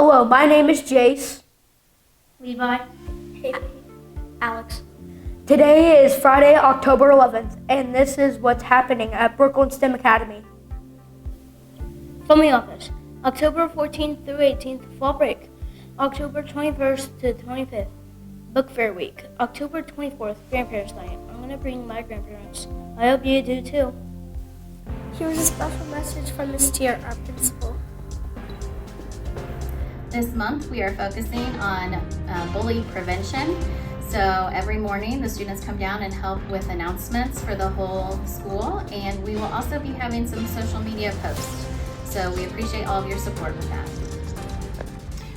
Hello, my name is Jace. Levi. Hey, Alex. Today is Friday, October 11th, and this is what's happening at Brooklyn STEM Academy. From the office, October 14th through 18th, fall break. October 21st to 25th, book fair week. October 24th, grandparents night. I'm going to bring my grandparents. I hope you do too. Here's a special message from Ms. Tier, our principal. This month we are focusing on bully prevention. So every morning the students come down and help with announcements for the whole school, and we will also be having some social media posts. So we appreciate all of your support with that.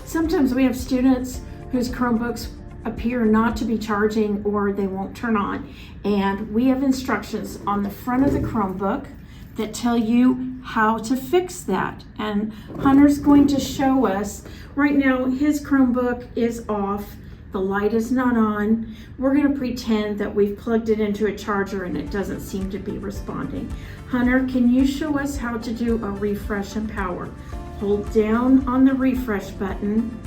Sometimes we have students whose Chromebooks appear not to be charging or they won't turn on, and we have instructions on the front of the Chromebook that tell you how to fix that. And Hunter's going to show us. Right now his Chromebook is off, the light is not on. We're going to pretend that we've plugged it into a charger and it doesn't seem to be responding. Hunter, can you show us how to do a refresh and power? Hold down on the refresh button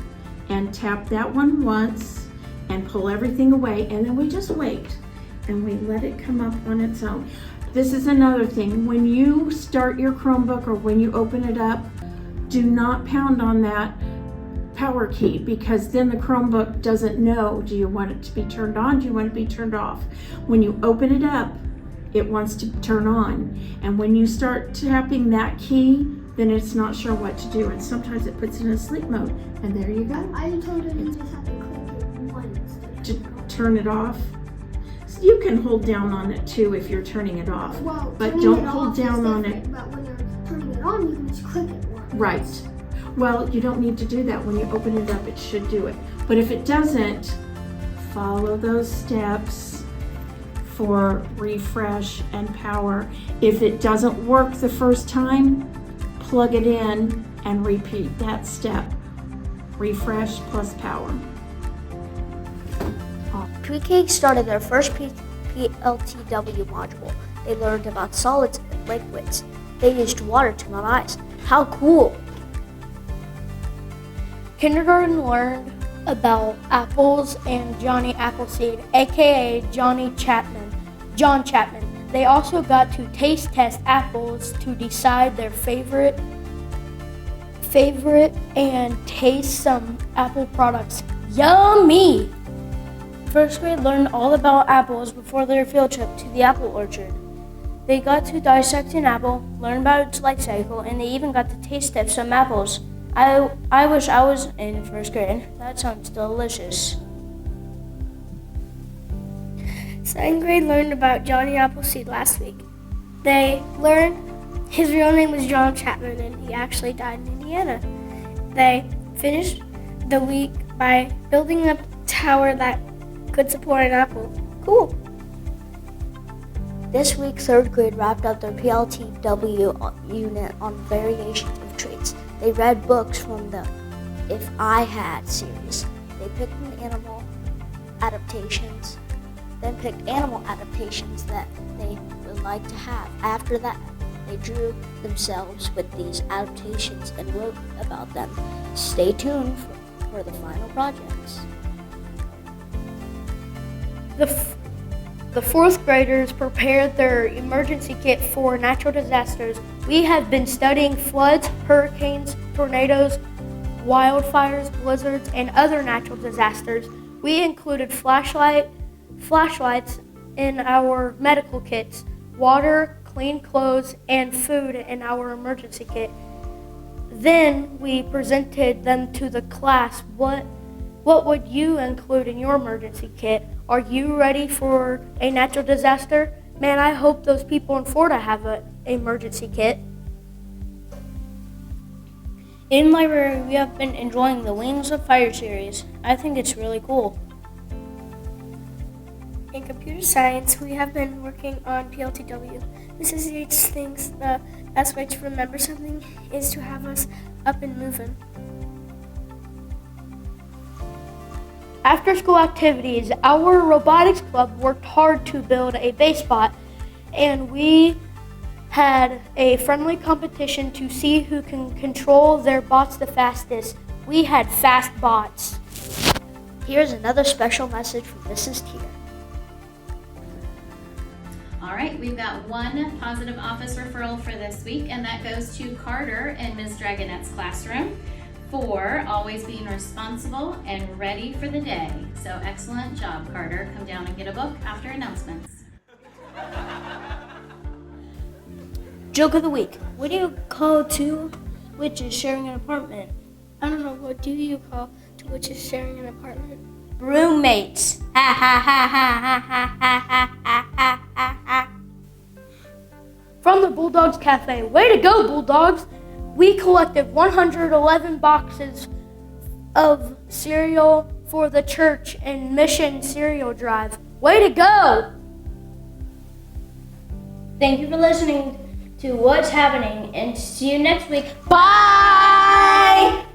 and tap that one once and pull everything away, and then we just wait and we let it come up on its own. This is another thing. When you start your Chromebook or when you open it up, do not pound on that power key, because then the Chromebook doesn't know, do you want it to be turned on? Do you want it to be turned off? When you open it up, it wants to turn on. And when you start tapping that key, then it's not sure what to do. And sometimes it puts it in a sleep mode. And there you go. I told her you just have to click it once To turn it off. So you can hold down on it too if you're turning it off. Well, but don't hold down on it. But when you're turning it on, you can just click it once. Right. Well, you don't need to do that. When you open it up, it should do it. But if it doesn't, follow those steps for refresh and power. If it doesn't work the first time, plug it in and repeat that step. Refresh plus power. Pre-K started their first PLTW module. They learned about solids and liquids. They used water to melt ice. How cool! Kindergarten learned about apples and Johnny Appleseed, aka John Chapman. They also got to taste test apples to decide their favorite and taste some apple products. Yummy! First grade learned all about apples before their field trip to the apple orchard. They got to dissect an apple, learn about its life cycle, and they even got to taste test some apples. I wish I was in first grade. That sounds delicious. Second grade learned about Johnny Appleseed last week. They learned his real name was John Chapman and he actually died in Indiana. They finished the week by building a tower that could support an apple. Cool. This week, third grade wrapped up their PLTW unit on variations of traits. They read books from the If I Had series. They picked animal adaptations that they would like to have. After that, they drew themselves with these adaptations and wrote about them. Stay tuned for the final projects. The fourth graders prepared their emergency kit for natural disasters. We have been studying floods, hurricanes, tornadoes, wildfires, blizzards, and other natural disasters. We included flashlights in our medical kits, water, clean clothes, and food in our emergency kit. Then we presented them to the class. What would you include in your emergency kit? Are you ready for a natural disaster? Man, I hope those people in Florida have an emergency kit. In library, we have been enjoying the Wings of Fire series. I think it's really cool. In computer science, we have been working on PLTW. Mrs. Yates thinks the best way to remember something is to have us up and moving. After school activities, our robotics club worked hard to build a base bot, and we had a friendly competition to see who can control their bots the fastest. We had fast bots. Here's another special message from Mrs. Tier. All right, we've got one positive office referral for this week, and that goes to Carter in Ms. Dragonette's classroom for always being responsible and ready for the day. So excellent job, Carter. Come down and get a book after announcements. Joke of the week. What do you call two witches sharing an apartment? I don't know, what do you call two witches sharing an apartment? Roommates. Ha ha ha ha ha ha ha ha ha ha ha. From the Bulldogs Cafe. Way to go, Bulldogs! We collected 111 boxes of cereal for the church and mission cereal drive. Way to go! Thank you for listening to What's Happening, and see you next week. Bye!